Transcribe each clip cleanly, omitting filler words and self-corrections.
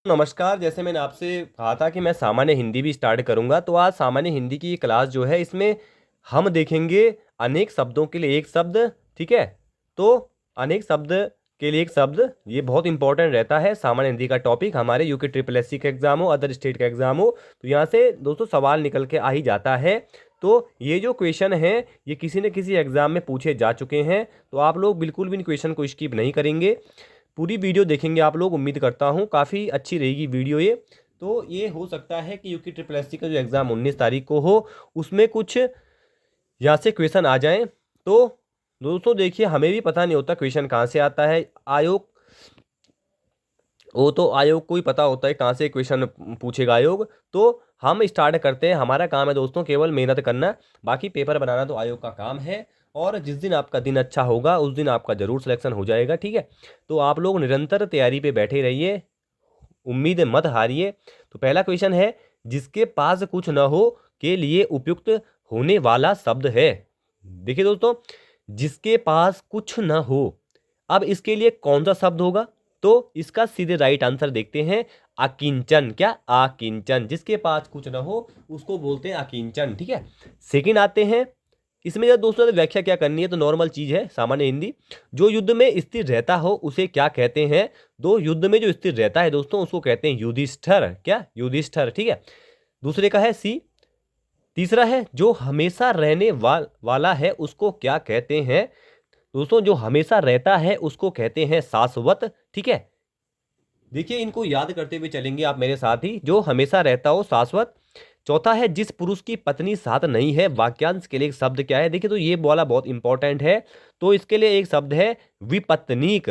नमस्कार। जैसे मैंने आपसे कहा था कि मैं सामान्य हिंदी भी स्टार्ट करूंगा, तो आज सामान्य हिंदी की क्लास जो है इसमें हम देखेंगे अनेक शब्दों के लिए एक शब्द। ठीक है, तो अनेक शब्द के लिए एक शब्द ये बहुत इंपॉर्टेंट रहता है। सामान्य हिंदी का टॉपिक हमारे यूके ट्रिपल एससी का एग्जाम हो, अदर स्टेट का एग्जाम हो, तो यहाँ से दोस्तों सवाल निकल के आ ही जाता है। तो ये जो क्वेश्चन है ये किसी न किसी एग्जाम में पूछे जा चुके हैं, तो आप लोग बिल्कुल भी इन क्वेश्चन को स्किप नहीं करेंगे, पूरी वीडियो देखेंगे आप लोग। उम्मीद करता हूँ काफ़ी अच्छी रहेगी वीडियो ये। तो ये हो सकता है कि यूके ट्रिपल एससी का जो एग्ज़ाम 19 तारीख को हो उसमें कुछ यहाँ से क्वेश्चन आ जाएं। तो दोस्तों देखिए, हमें भी पता नहीं होता क्वेश्चन कहाँ से आता है। आयोग वो तो आयोग को ही पता होता है कहाँ से क्वेश्चन पूछेगा आयोग। तो हम स्टार्ट करते हैं। हमारा काम है दोस्तों केवल मेहनत करना, बाकी पेपर बनाना तो आयोग का काम है। और जिस दिन आपका दिन अच्छा होगा उस दिन आपका जरूर सिलेक्शन हो जाएगा। ठीक है, तो आप लोग निरंतर तैयारी पे बैठे रहिए, उम्मीद मत हारिए। तो पहला क्वेश्चन है, जिसके पास कुछ न हो के लिए उपयुक्त होने वाला शब्द है। देखिए दोस्तों, जिसके पास कुछ न हो, अब इसके लिए कौन सा शब्द होगा? तो इसका सीधे राइट आंसर देखते हैं, अकिंचन। क्या? अकिंचन। जिसके पास कुछ न हो उसको बोलते हैं अकिंचन। ठीक है, सेकंड आते हैं। इसमें जब दोस्तों व्याख्या क्या करनी है, तो नॉर्मल चीज है, सामान्य हिंदी। जो युद्ध में स्थिर रहता हो उसे क्या कहते हैं? दो युद्ध में जो स्थिर रहता है दोस्तों उसको कहते हैं युधिष्ठिर। क्या? युधिष्ठिर। ठीक है, दूसरे का है सी। तीसरा है, जो हमेशा रहने वाला है उसको क्या कहते हैं? दोस्तों जो हमेशा रहता है उसको कहते हैं शाश्वत। ठीक है, देखिए इनको याद करते हुए चलेंगे आप मेरे साथ ही। जो हमेशा रहता हो, शाश्वत। चौथा है, जिस पुरुष की पत्नी साथ नहीं है, वाक्यांश के लिए एक शब्द क्या है? देखिए तो ये वाला बहुत इंपॉर्टेंट है, तो इसके लिए एक शब्द है विपत्नीक।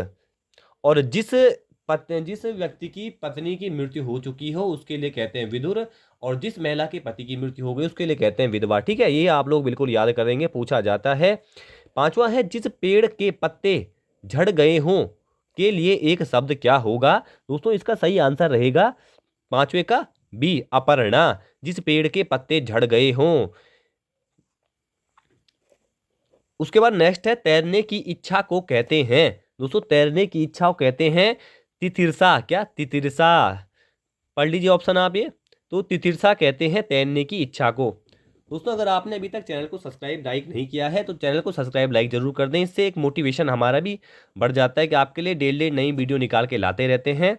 और जिस व्यक्ति की पत्नी की मृत्यु हो चुकी हो उसके लिए कहते हैं विधुर। और जिस महिला के पति की मृत्यु हो गई उसके लिए कहते हैं विधवा। ठीक है, ये आप लोग बिल्कुल याद करेंगे, पूछा जाता है। पांचवा है, जिस पेड़ के पत्ते झड़ गए हों के लिए एक शब्द क्या होगा? दोस्तों इसका सही आंसर रहेगा पांचवे का बी, अपर्णा। जिस पेड़ के पत्ते झड़ गए हों। उसके बाद नेक्स्ट है, तैरने की इच्छा को कहते हैं। दोस्तों तैरने की इच्छा को कहते हैं तितिरसा। क्या? तितिरसा। पढ़ लीजिए ऑप्शन आप ये। तो तितिरसा कहते हैं तैरने की इच्छा को। दोस्तों अगर आपने अभी तक चैनल को सब्सक्राइब लाइक नहीं किया है तो चैनल को सब्सक्राइब लाइक जरूर कर दें, इससे एक मोटिवेशन हमारा भी बढ़ जाता है कि आपके लिए डेली नई वीडियो निकाल के लाते रहते हैं।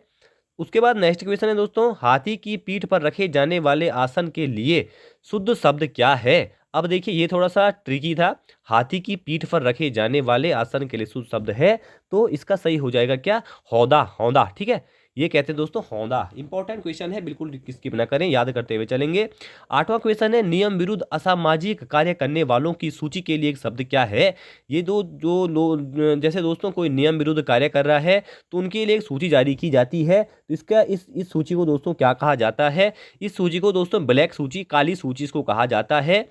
उसके बाद नेक्स्ट क्वेश्चन है दोस्तों, हाथी की पीठ पर रखे जाने वाले आसन के लिए शुद्ध शब्द क्या है? अब देखिए ये थोड़ा सा ट्रिकी था। हाथी की पीठ पर रखे जाने वाले आसन के लिए शुद्ध शब्द है, तो इसका सही हो जाएगा क्या? हौदा। हौदा। ठीक है, ये कहते हैं दोस्तों हौदा। इंपॉर्टेंट क्वेश्चन है, बिल्कुल स्किप ना करें, याद करते हुए चलेंगे। आठवां क्वेश्चन है, नियम विरुद्ध असामाजिक कार्य करने वालों की सूची के लिए एक शब्द क्या है? ये दो जो लोग, जैसे दोस्तों कोई नियम विरुद्ध कार्य कर रहा है तो उनके लिए एक सूची जारी की जाती है, तो इसका इस सूची को दोस्तों क्या कहा जाता है? इस सूची को दोस्तों ब्लैक सूची, काली सूची इसको कहा जाता है।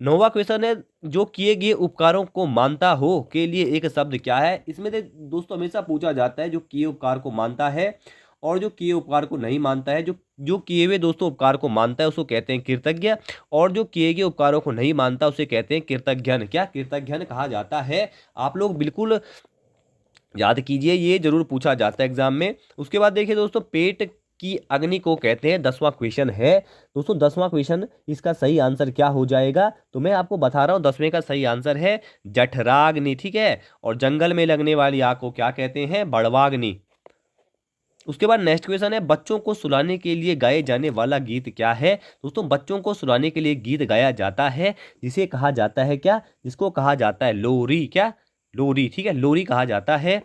नौवां क्वेश्चन है, जो किए गए उपकारों को मानता हो के लिए एक शब्द क्या है? इसमें दोस्तों हमेशा पूछा जाता है जो किए उपकार को मानता है और जो किए उपकार को नहीं मानता है। जो जो किए हुए दोस्तों उपकार को मानता है उसको कहते हैं कृतज्ञ, और जो किए गए उपकारों को नहीं मानता उसे कहते हैं कृतज्ञन। क्या? कृतज्ञन कहा जाता है। आप लोग बिल्कुल याद कीजिए, ये जरूर पूछा जाता है एग्जाम में। उसके बाद देखिए दोस्तों, पेट की अग्नि को कहते हैं। 10वां क्वेश्चन है दोस्तों, 10वां क्वेश्चन, इसका सही आंसर क्या हो जाएगा? तो मैं आपको बता रहा हूं, 10वें का सही आंसर है जठराग्नि। ठीक है, और जंगल में लगने वाली आग को क्या कहते हैं? बड़वाग्नि। उसके बाद नेक्स्ट क्वेश्चन है, बच्चों को सुलाने के लिए गाए जाने वाला गीत क्या है? दोस्तों बच्चों को सुलाने के लिए गीत गाया जाता है जिसे कहा जाता है क्या? जिसको कहा जाता है लोरी। क्या? लोरी। ठीक है, लोरी कहा जाता है।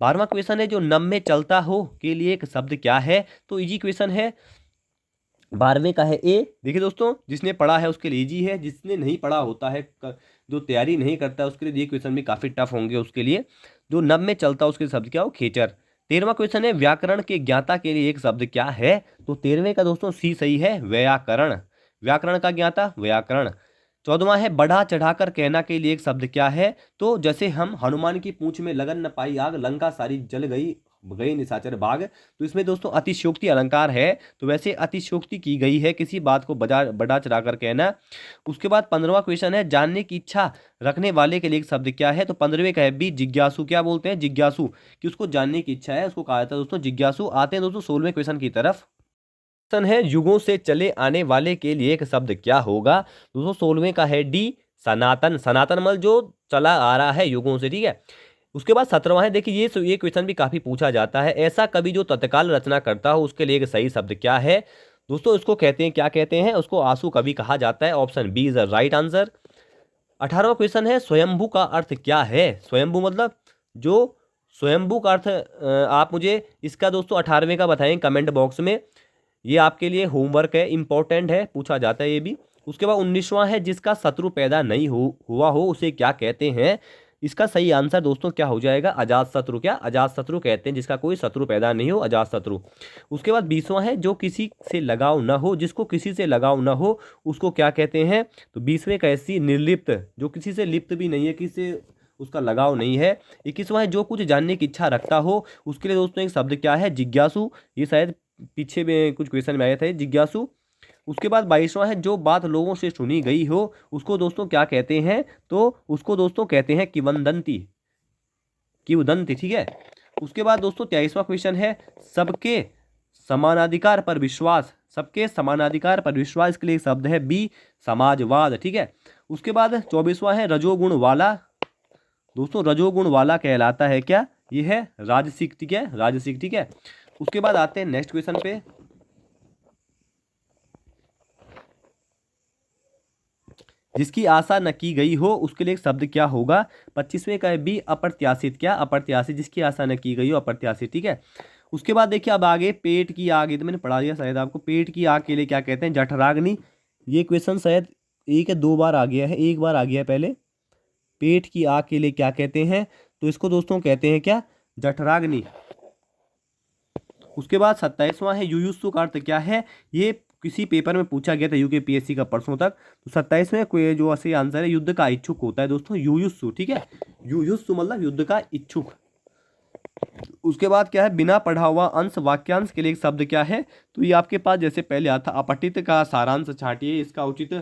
12वां क्वेश्चन है, जो नम में चलता हो के लिए एक शब्द क्या है? तो इजी क्वेश्चन है, 12वें का है ए। देखिए दोस्तों, जिसने पढ़ा है उसके लिए इजी है, जिसने नहीं पढ़ा होता है, जो तैयारी नहीं करता है उसके लिए ये क्वेश्चन भी काफी टफ होंगे उसके लिए। जो नब में चलता है उसके शब्द क्या हो? खेचर। 13वां क्वेश्चन है, व्याकरण के ज्ञाता के लिए एक शब्द क्या है? तो 13वें का दोस्तों सी सही है, व्याकरण। व्याकरण का ज्ञाता व्याकरण। 14वां है, बढ़ा चढ़ाकर कहना के लिए एक शब्द क्या है? तो जैसे हम हनुमान की पूंछ में लगन न पाई आग, लंका सारी जल गई गए निशाचर बाग। तो इसमें दोस्तों अतिशयोक्ति अलंकार है, तो वैसे अतिशयोक्ति की गई है किसी बात को बढ़ा चढ़ा कर कहना। उसके बाद 15वां क्वेश्चन है, जानने की इच्छा रखने वाले के लिए एक शब्द क्या है? तो 15वें का है बी जिज्ञासु। क्या बोलते हैं? जिज्ञासु, कि उसको जानने की इच्छा है, उसको कहा जाता है दोस्तों जिज्ञासु। आते हैं दोस्तों 16वें क्वेश्चन की तरफ। क्वेश्चन है, युगों से चले आने वाले के लिए एक शब्द क्या होगा? दोस्तों 16वें का है डी सनातन। सनातन मतलब जो चला आ रहा है युगों से, ठीक है। उसके बाद 17वां है, देखिए ये क्वेश्चन भी काफी पूछा जाता है, ऐसा कवि जो तत्काल रचना करता हो उसके लिए एक सही शब्द क्या है? दोस्तों इसको कहते हैं, क्या कहते हैं? उसको आंसू कवि कहा जाता है। Option B is the right answer. 18वां क्वेश्चन है, स्वयंभू का अर्थ क्या है? स्वयंभू मतलब जो स्वयंभू का अर्थ आप मुझे इसका दोस्तों 18वें का बताएं कमेंट बॉक्स में। ये आपके लिए होमवर्क है, इंपॉर्टेंट है, पूछा जाता है ये भी। उसके बाद 19वां है, जिसका शत्रु पैदा नहीं हुआ हो उसे क्या कहते हैं? इसका सही आंसर दोस्तों क्या हो जाएगा? अजात शत्रु। क्या? अजात शत्रु कहते हैं जिसका कोई शत्रु पैदा नहीं हो, अजात शत्रु। उसके बाद 20वां है, जो किसी से लगाव न हो, जिसको किसी से लगाव न हो उसको क्या कहते हैं? तो 20वें का ऐसी निर्लिप्त, जो किसी से लिप्त भी नहीं है, किसी से उसका लगाव नहीं है। 21वां है, जो कुछ जानने की इच्छा रखता हो उसके लिए दोस्तों एक शब्द क्या है? जिज्ञासु। ये शायद पीछे में कुछ क्वेश्चन में आए थे, जिज्ञासु। उसके बाद 22वां है, जो बात लोगों से सुनी गई हो उसको दोस्तों क्या कहते हैं? तो उसको दोस्तों कहते हैं किवदंती, किवदंती, ठीक है। उसके बाद दोस्तों 23वां क्वेश्चन है, सबके समानाधिकार पर विश्वास। सबके समानाधिकार पर विश्वास के लिए एक शब्द है बी समाजवाद, ठीक है। उसके बाद 24वां है, रजोगुण वाला। दोस्तों रजोगुण वाला कहलाता है क्या? ये है राजसिक, ठीक है, राजसिक, ठीक है। उसके बाद आते हैं नेक्स्ट क्वेश्चन पे। जिसकी आशा न की गई हो उसके लिए एक शब्द क्या होगा? 25वें का है बी अप्रत्याशित। क्या? अप्रत्याशित, जिसकी आशा न की गई हो, अप्रत्याशित, ठीक है। उसके बाद देखिए अब आगे पेट की आग, ये तो मैंने पढ़ा दिया शायद आपको। पेट की आग के लिए क्या कहते हैं? जठराग्नि। ये क्वेश्चन शायद एक या दो बार आ गया है, एक बार आ गया है पहले। पेट की आग के लिए क्या कहते हैं? तो इसको दोस्तों कहते हैं क्या? जठराग्नि। उसके बाद 27वां है, युयुत्सु का अर्थ क्या है? ये किसी पेपर में पूछा गया था यूकेपीएससी का परसों तक। तो 27वें कोई जो सही आंसर है, युद्ध का इच्छुक होता है दोस्तों युयुत्सु, ठीक है। युयुत्सु मतलब युद्ध का इच्छुक। उसके बाद क्या है, बिना पढ़ा हुआ अंश वाक्यांश के लिए एक शब्द क्या है? तो ये आपके पास जैसे पहले आता अपठित का सारांश छाटिए, इसका उचित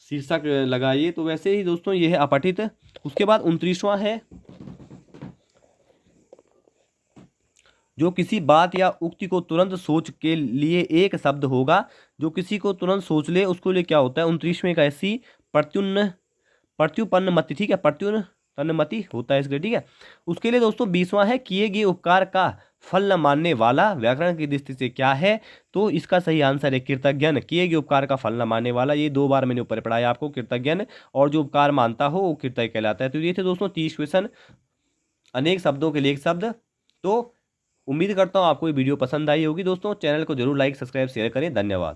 शीर्षक लगाइए। तो वैसे ही दोस्तों ये है अपठित। उसके बाद 29वां है, जो किसी बात या उक्ति को तुरंत सोच के लिए एक शब्द होगा। जो किसी को तुरंत सोच ले उसको लिए क्या होता है? 29वें का ऐसी प्रत्युपन्नमति, ठीक है, प्रत्युपन्नमति होता है इसके, ठीक है। उसके लिए दोस्तों 20वां है, किए गए उपकार का फल न मानने वाला व्याकरण की दृष्टि से क्या है? तो इसका सही आंसर है कृतज्ञन। किए गए उपकार का फल न मानने वाला, ये दो बार मैंने ऊपर पढ़ाया आपको, कृतज्ञन, और जो उपकार मानता हो वो कृतज्ञ कहलाता है। तो ये थे दोस्तों 30 क्वेश्चन, अनेक शब्दों के लिए एक शब्द। तो उम्मीद करता हूँ आपको ये वीडियो पसंद आई होगी दोस्तों। चैनल को जरूर लाइक, सब्सक्राइब, शेयर करें। धन्यवाद।